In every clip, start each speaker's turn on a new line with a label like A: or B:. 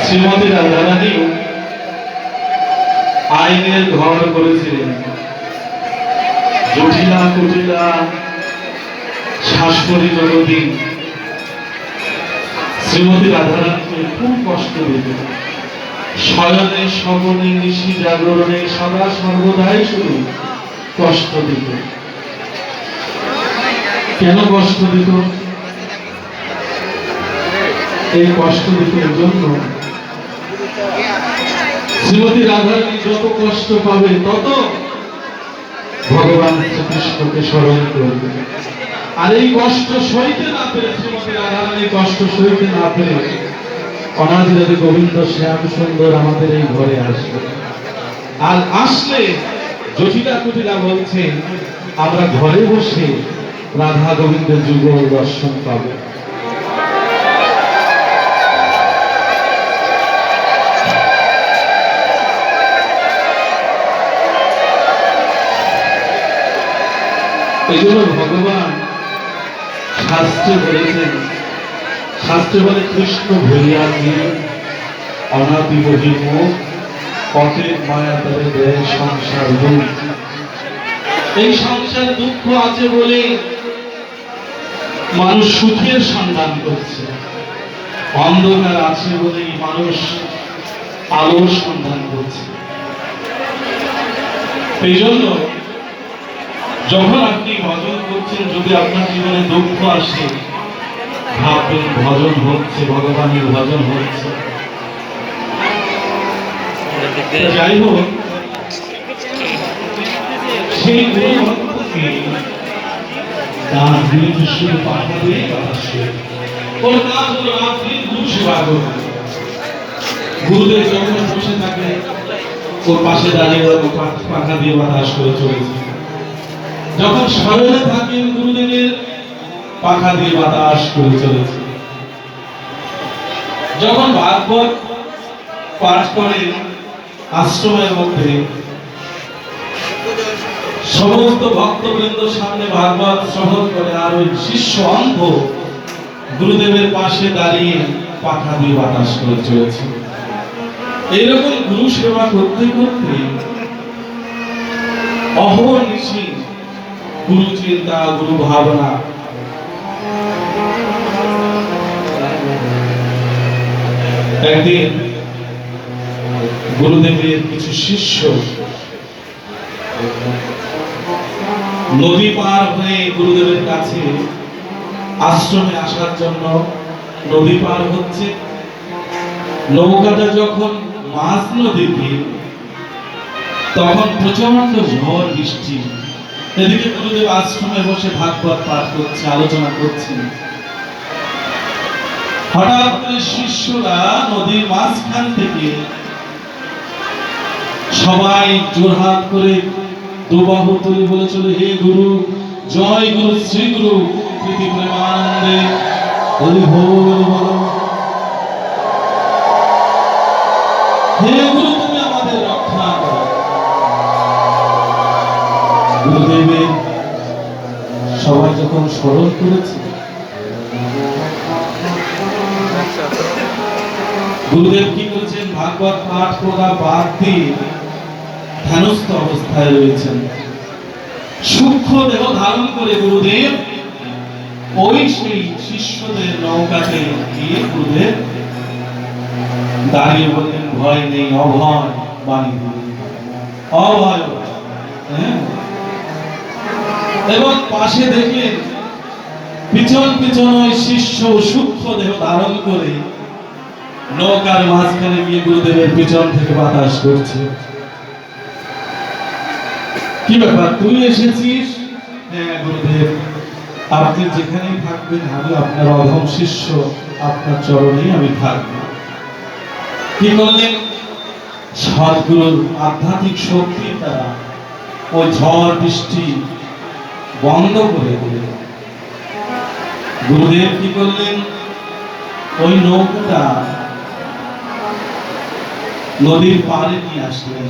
A: শ্রীমতী রাধারানী আইনের ঘর করেছিলেন। জটিলা কুটিলা শাশুড়ি যতদিন শ্রীমতী রাধারানীকে খুব কষ্ট দিত। শয়নে স্বপনে নিশি জাগরণে সদা সর্বদাই শুধু কষ্ট দিত। কেন কষ্ট দিত? এই কষ্ট দিত এর জন্য শ্রীমতী রাধারানী যত কষ্ট পাবে তত ভগবান শ্রীকৃষ্ণকে স্মরণ করবে। আর এই কষ্ট সইতে না পেরে শ্রীমতী রাধারানী কষ্ট সইতে না পেরে অনাদিরাদি গোবিন্দ শ্যাম সুন্দর আমাদের এই ঘরে আসবে। আর আসলে জটিলা কুটিলা বলছে আমরা ঘরে বসে রাধা গোবিন্দের যুগল দর্শন পাবো। এই জন্য ভগবান শাস্ত্রে বলেছেন, শাস্ত্রে বলে কৃষ্ণ ভুলিয়া গিয়ে অনাদি বহির্মুখ পথের মায়া তাদের দেয় সংসার দুঃখ। এই সংসার দুঃখ আছে বলে মানুষ সুখের সন্ধান করছে, অন্ধকার আছে বলেই মানুষ আলোর সন্ধান করছে। এই জন্য যখন আপনি ভজন করছেন, যদি আপনার জীবনে দুঃখ আসে, ভাববেন ভজন হচ্ছে, ভগবানের ভজন হচ্ছে। যাই হোক, সেই গুরুভক্তকে তার বীর পাঠা দিয়ে ওর কাজ হলো রাত্রি গুরু সেবা করবে। গুরুদেব যখন বসে থাকে ওর পাশে দাঁড়িয়ে পাখা দিয়ে বাতাস করে চলেছে। যখন শয়নে থাকেন গুরুদেবের পাখা দিয়ে বাতাস করে চলেছে। যখন ভাগবত পাঠ করে আশ্রমের মধ্যে সমস্ত ভক্তবৃন্দ সামনে ভাগবত শ্রবণ করে, আর ওই শিষ্য অন্ধ গুরুদেবের পাশে দাঁড়িয়ে পাখা দিয়ে বাতাস করে চলেছে। এইরকম গুরু সেবা করতে করতে অহর্নিশি গুরু চিন্তা, গুরু ভাবনা। একদিন গুরুদেবের কিছু শিষ্য নদী পার হয়ে গুরুদেবের কাছে আশ্রমে আসার জন্য নদী পার হচ্ছে। নৌকাটা যখন মাঝ নদীতে, তখন প্রচন্ড ঝড় বৃষ্টি। এদিকে গুরুদেব আশ্রমে বসে ভাগবত পাঠ করছে, আলোচনা করছেন। হঠাৎ করে শিষ্যরা নদীর মাঝখান থেকে সবাই জোরহাত করে দুবাহু তুলে বলে চলে, হে গুরু, জয় গুরু, শ্রী গুরু, প্রীতি প্রেমানন্দে হরি বল বলো। হে গুরু, তুমি আমাদের রক্ষা করো। গুরুদেবের সবাই যখন স্মরণ করেছে, গুরুদেব কি করেছেন? ভাগবত পাঠ করা বাদ দিয়ে ধ্যানস্থ অবস্থায় রয়েছেন। সূক্ষ্ম দেহ ধারণ করে গুরুদেব ওই সেই শিষ্যদের নৌকাতে গিয়ে গুরুদেব দাঁড়িয়ে বললেন, ভয় নেই, অভয় বাণী অভয়। এবং পাশে দেখলেন পিছন পিছন ওই শিষ্য সূক্ষ্ম দেহ ধারণ করে নৌকার মাঝখানে গিয়ে গুরুদেবের পিছন থেকে বাতাস করছে। কি ব্যাপার, তুই এসেছিস? হ্যাঁ গুরুদেব, আপনি যেখানেই থাকবেন আমি আপনার অধম শিষ্য, আপনার চরণেই আমি থাকব। কি করলেন? সদ্গুরুর আধ্যাত্মিক শক্তির দ্বারা ওই ঝড় বৃষ্টি বন্ধ করে দিলেন। গুরুদেব কি করলেন? ওই নৌকাটা নদীর পাড়ে নিয়ে আসলেন।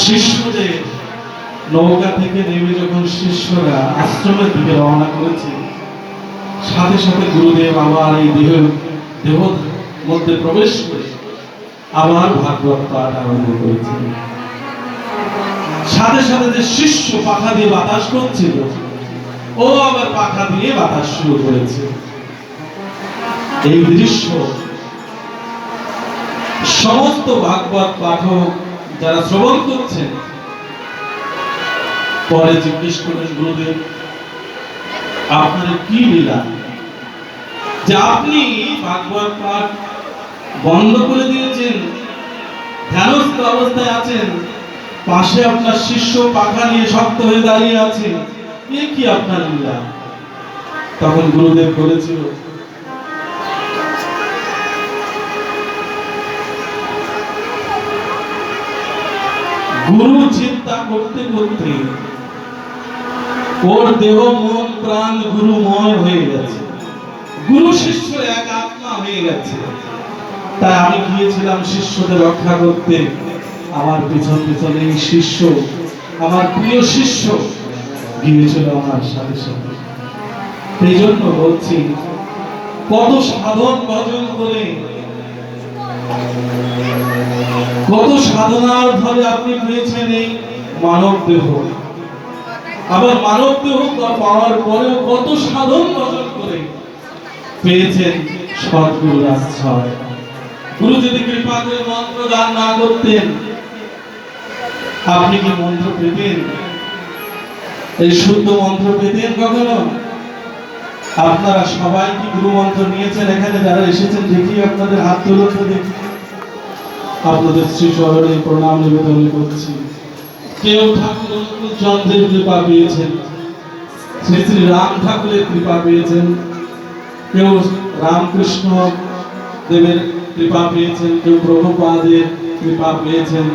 A: শিষ্যদের নৌকা থেকে নেমে যখন শিষ্যরা আশ্রমের দিকে রওনা করেছে, সাথে সাথে গুরুদেব আবার এই দেহ মধ্যে প্রবেশ করে আবার ভাগবত পাঠ আরম্ভ করেছিল। সাথে সাথে যে শিষ্য পাখা দিয়ে বাতাস করছিল, ও আবার পাখা দিয়ে বাতাস শুরু করেছে। এই দৃশ্য সমস্ত ভাগবত পাঠক যারা শ্রবণ করছেন পরে জিজ্ঞেস করেন, গুরুদেব আপনার কি লীলা যে আপনি ভাগবত পাঠ বন্ধ করে দিয়েছেন, ধ্যানস্থ অবস্থায় আছেন, পাশে আপনার শিষ্য পাখা নিয়ে শক্ত হয়ে দাঁড়িয়ে আছে, এ কি আপনার লীলা? তখন গুরুদেব বলেছিল, গুরু চিন্তা করতে করতে ওর দেহ মন প্রাণ গুরুময় হয়ে গেছে, গুরু শিষ্য এক আত্মা হয়ে গেছে। তাই আমি গিয়েছিলাম শিষ্যদের রক্ষা করতে। আমার পিছন পিছনে এই শিষ্য, আমার প্রিয় শিষ্য গিয়েছিল আমার সাথে সাথে। এই জন্য বলছি, কত সাধন ভজন করে, কত সাধনার ফলে আপনি পেয়েছেন এই মানব দেহ। আবার মানব দেহ পাওয়ার পরেও কত সাধন ভজন করে পেয়েছেন সদ্গুরুর আশ্রয়। গুরু যদি কৃপা করে মন্ত্র দান না করতেন, আপনি কি মন্ত্র পেতেন? এই শুদ্ধ মন্ত্র পেতেন কখনো? আপনারা সবাই কি গুরু মন্ত্র নিয়েছেন? এখানে যারা এসেছেন দেখি আপনাদের হাত তুলুন তো দেখি। আপনাদের শ্রী চরণে প্রণাম নিবেদন করছি। কেউ ঠাকুর চন্দ্রের কৃপা পেয়েছেন, শ্রী শ্রী রাম ঠাকুরের কৃপা পেয়েছেন, কেউ রামকৃষ্ণ দেবের কৃপা পেয়েছেন, কেউ প্রভুপাদের কৃপা পেয়েছেন।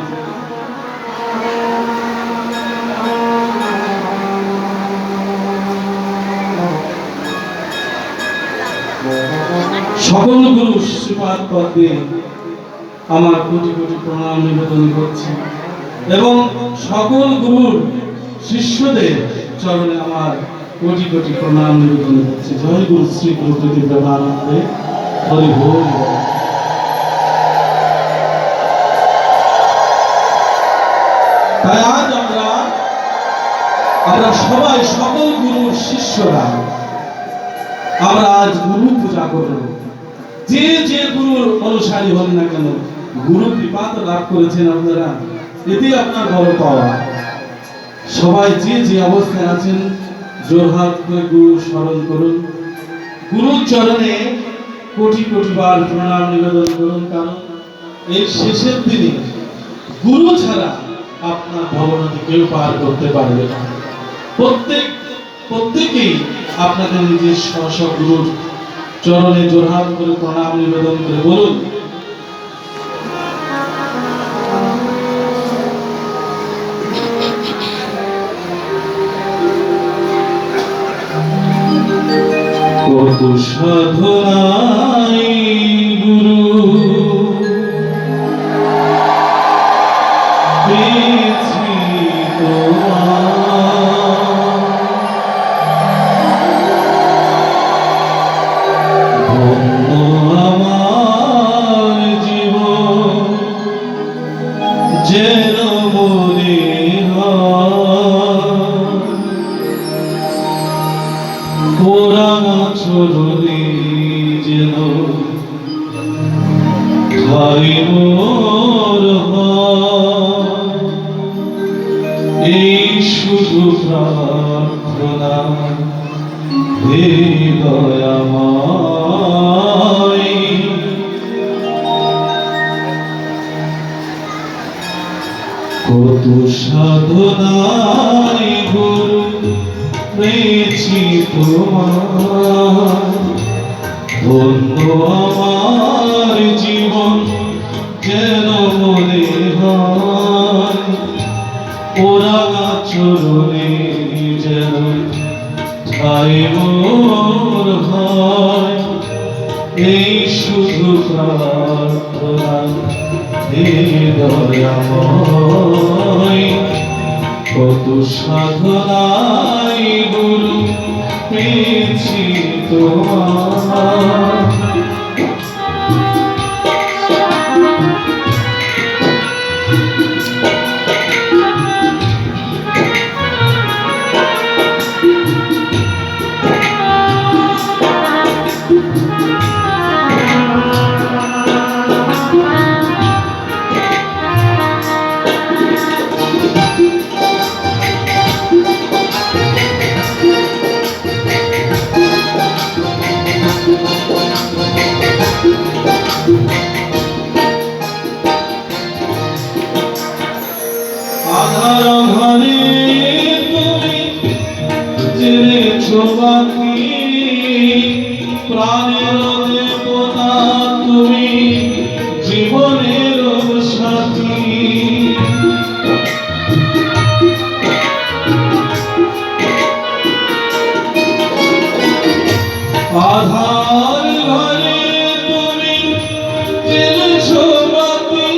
A: সকল গুরু শ্রীপাদ পদে আমার কোটি কোটি প্রণাম নিবেদন করছি এবং সকল গুরুর শিষ্যদের চরণে আমার কোটি কোটি প্রণাম নিবেদন করছি। জয় গুরু শ্রী গুরু প্রদীপ্রভানন্দে হরি বল। তাই আজ আমরা সবাই সকল গুরুর শিষ্যরা আমরা আজ গুরু পূজা করব। যে যে গুরুর অনুসারী হন না কেন, গুরু কৃপা তো লাভ করেছেন আপনারা, এতে আপনার বড় পাওয়া। সবাই যে যে অবস্থায় আছেন জোরহাত করে গুরু স্মরণ করুন, গুরুর চরণে কোটি কোটি বার প্রণাম নিবেদন করুন। কারণ এই শেষের দিনে গুরু ছাড়া আপনার ভবনটি কেউ পার করতে পারবে না। প্রত্যেকেই আপনাদের নিজের স্ব গুরুর চরণে জোরহাত করে প্রণাম নিবেদন করে বলুন, কত সাধনায় গুরু পেয়েছি যেন মনে পুরানা চরণে যেন ঠাই মোর এই শুধু প্রার্থনা হে দয়াময়। কত সাধনায় গুরু পেয়েছি তোমার, ধন্য আমার জীবন যেন মনে হয় ওরা চরণে যেন ঠাই মোর হয় এই শুধু প্রার্থনা হে দয়াময়। কত সাধনায় গুরু পেয়েছি তোমার। বাকি প্রাণের দেবতা তুমি জীবনের সাথী আধার ঘরে তুমি জ্বেলেছো বাতি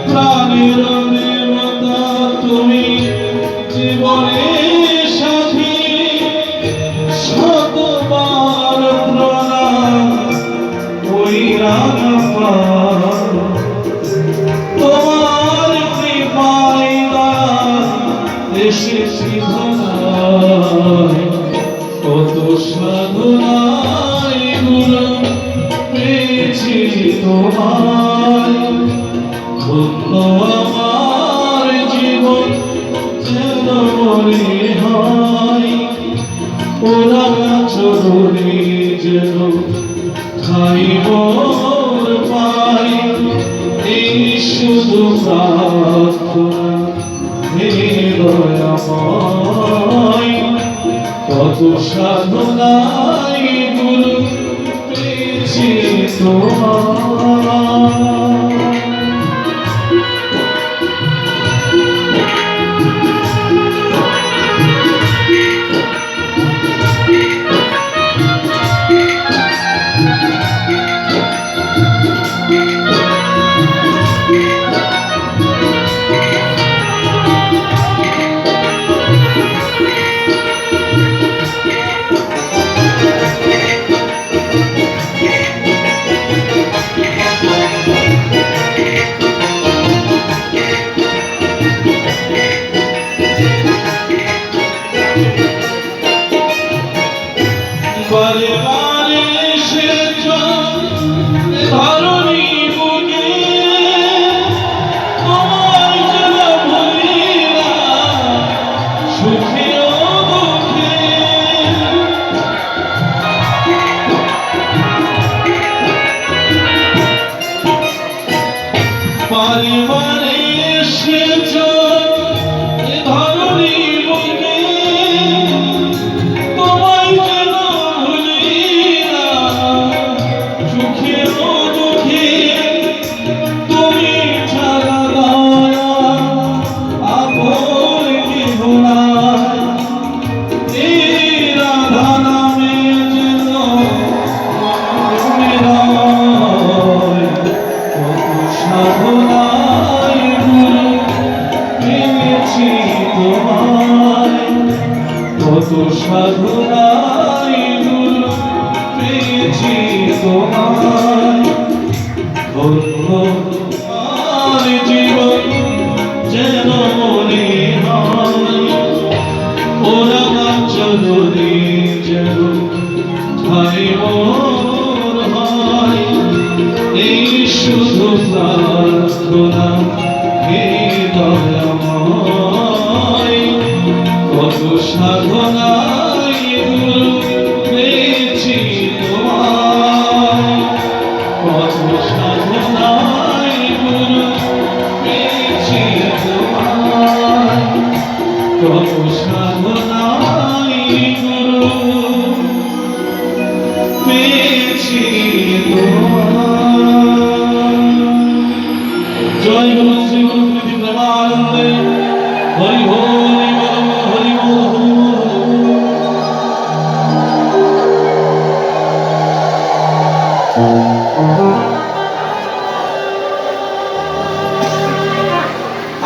A: প্রাণের দেবতা তুমি জীবনের সাথী শতবার প্রণাম ওই রাঙা তোমার কৃপায় এসেছি ধরায় কত সাধনায় গুরু পেয়েছি তোমায় ধন্য আমার জীবন যেন মনে হয় ওরা চরণে যেন খাই মোর পাই এই শুধু প্রার্থনা হে দয়াময় কত সাধনায় গুরু পেয়েছি তোমার বারে বারে এসেছ ধরণী বুকে তোমার যেন ভুলি না সুখে ও দুঃখে বারে বারে এসেছ ধরণী বুকে তোমায় যেন তুমি ছাড়া দয়া আপন কেহ নাই এই রাধা নামে যেন কত সাধনায় গুরু পেয়েছি তোমায় কত সাধনায় গুরু পেয়েছি তোমায় ধন্য আমার জীবন যেন মনে হয় ওরা চরণে যেন ঠাই মোর হয় এই শুধু প্রার্থনা হে দয়াময় কত সাধনায় গুরু পেয়েছি তোমায় কত সাধনায় গুরু পেয়েছি তোমায় কত সাধনায় গুরু পেয়েছি তোমায় জয় গুরু শ্রী গুরু প্রীতি প্রেমানন্দে হরি হরি বল হরি বল হরি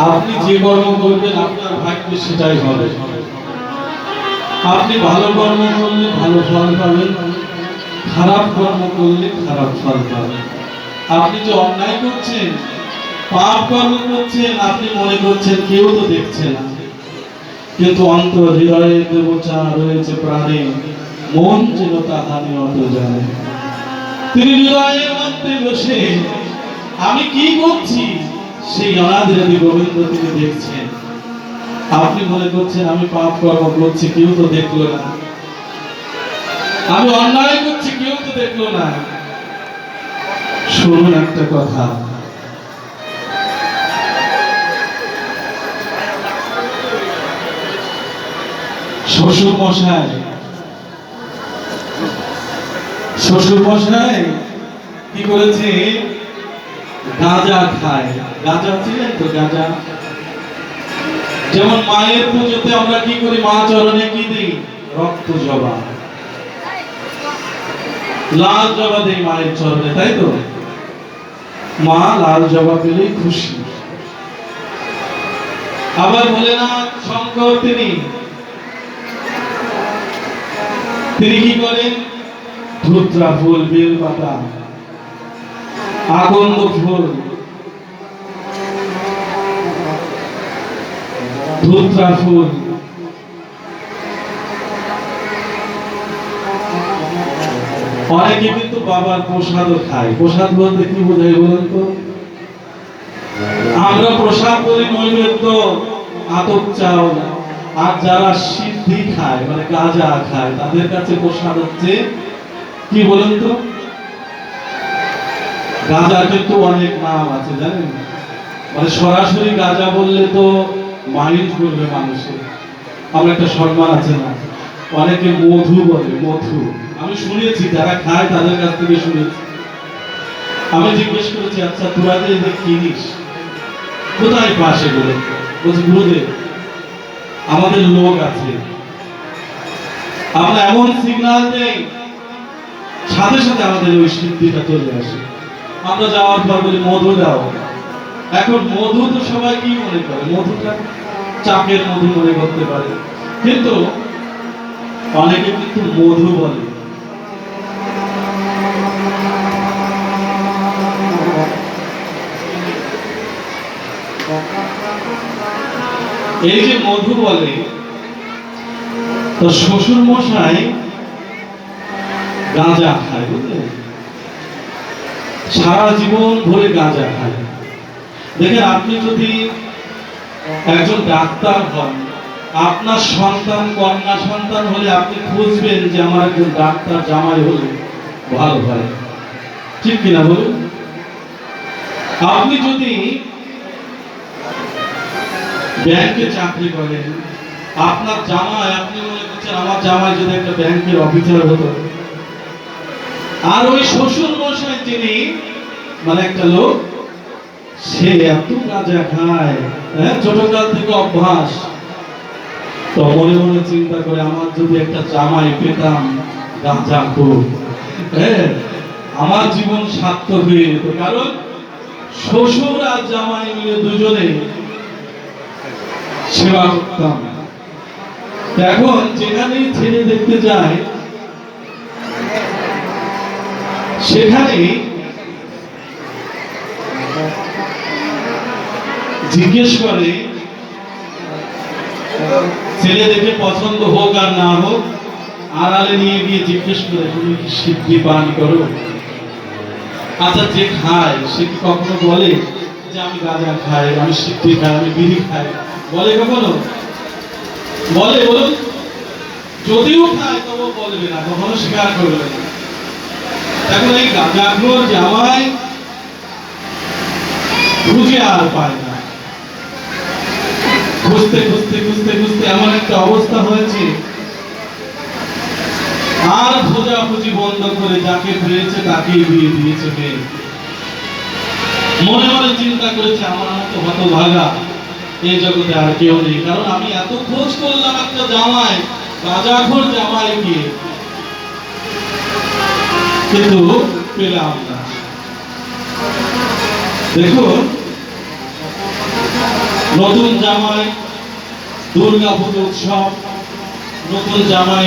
A: আপনি যে কর্ম করবেন আপনার ভাগ্যে সেটাই হবে আপনি ভালো কর্ম করলে ভালো ফল পাবেন খারাপ কর্ম করলে খারাপ ফল পাবেন আপনি যে অন্যায় করছেন পাপ কর্ম করছেন আপনি মনে করছেন কেউ তো দেখছে না কিন্তু অন্তর হৃদয়ে দেবতা রয়েছে প্রাণে মন যেন তাহা নিয়ত জানে তিনি হৃদয়ের মধ্যে বসে আমি কি করছি সেই অনাদি গোবিন্দ তিনি দেখছেন আপনি মনে করছেন আমি পাপ কর্ম করছি কেউ তো দেখলো না আমি অন্যায় করছি কেউ তো দেখলো না শুনুন একটা কথা শ্বশুর মশাই কি করেছে, গাঁজা খায়। গাঁজা ছিলেন তো, গাঁজা যেমন মায়ের পুজোতে আমরা কি করি, মা চরণে কি দিই, রক্ত জবা, লাল জবা দেই মায়ের চরণে, তাই তো? মা লাল জবা পেলেই খুশি। আবার ভোলেনাথ শঙ্কর তিনি কি করেন, ধুত্রা ফুল, বেল পাতা, আকন্দ ফুল, ধুত্রা ফুল, অনেকে কিন্তু বাবার প্রসাদও খায়। প্রসাদ বলতে কি বোঝায় বলুন তো? আমরা প্রসাদ করি নৈবেদ্য, আতপ চাউল, আর যারা সিদ্ধি খায় মানে গাঁজা খায় তাদের কাছে প্রসাদ হচ্ছে কি বলুন তো? গাঁজার কিন্তু অনেক নাম আছে জানেন, মানে সরাসরি গাঁজা বললে তো মাইন্ড করবে মানুষের, আমার একটা সম্মান আছে না, অনেকে মধু বলে, মধু। আমি শুনেছি যারা খায় তাদের কাছ থেকে শুনেছি। আমি জিজ্ঞেস করেছি, আচ্ছা তোরা যে এদের কিনিস কোথায় পাস এগুলো? বলছি গুরুদেব আমাদের লোক আছে, আমরা এমন সিগন্যাল দেই সাথে সাথে আমাদের ওই সিদ্ধিটা চলে আসে। আমরা যাওয়ার পর বলি মধু দাও। এখন মধু তো সবাই কি মনে করে, মধুটা চাকের মধু মনে করতে পারে, কিন্তু অনেকে কিন্তু মধু বলে। এই যে মধু বলে, তো শ্বশুর মশাই গাঁজা খায়, বুঝলেন? সারা জীবন ধরে গাঁজা খায়। দেখেন, আপনি যদি একজন ডাক্তার হন, আপনার সন্তান কন্যা সন্তান হলে আপনি খুঁজবেন যে আমার একজন ডাক্তার জামাই হলে ভালো হয়, ঠিক কিনা বলুন? আপনি যদি ব্যাংকে চাকরি করেন, আপনার জামাই, আপনি মনে করছেন আমার জামাই যদি একটা ব্যাংকের অফিসার হতো। আর ওই শ্বশুর মশাই যিনি মানে একটা লোক, সে এত গাঁজা খায়, ছোটকাল থেকে অভ্যাস, তো মনে মনে চিন্তা করে আমার যদি একটা জামাই পেতাম গাঁজাখোর, আমার জীবন সার্থক হয়ে যেত। কারণ শ্বশুর আর জামাই মিলে দুজনে সেবা করতাম। এখন যেখানেই ছেলে দেখতে যায় সেখানে জিজ্ঞেস করে, ছেলে দেখে পছন্দ হোক আর না হোক, আড়ালে নিয়ে গিয়ে জিজ্ঞেস করে তুমি কি সিদ্ধি পান করো? আচ্ছা, যে খায় সে কি কখনো বলে যে আমি গাঁজা খাই, আমি সিদ্ধি খাই, আমি বিড়ি খাই? বলে কখনো? বলে বলুন? যদিও খায় তবু বলবে না, কখনো স্বীকার করবে না। এখন এই গাঁজাখোর জামাই খুঁজে আর পায় না, খুঁজতে খুঁজতে খুঁজতে খুঁজতে এমন একটা অবস্থা হয়েছে, আর খোঁজাখুঁজি বন্ধ করে যাকে পেয়েছে তাকেই বিয়ে দিয়েছে মেয়ে। মনে মনে চিন্তা করেছে আমার মতো হতভাগা এই জগতে আর কেউ নেই, কারণ আমি এত খোঁজ করলাম একটা জামাই, গাঁজাখোর জামাইকে, কিন্তু পেলাম না। দেখুন, নতুন জামাই, দুর্গা পুজো উৎসব, নতুন জামাই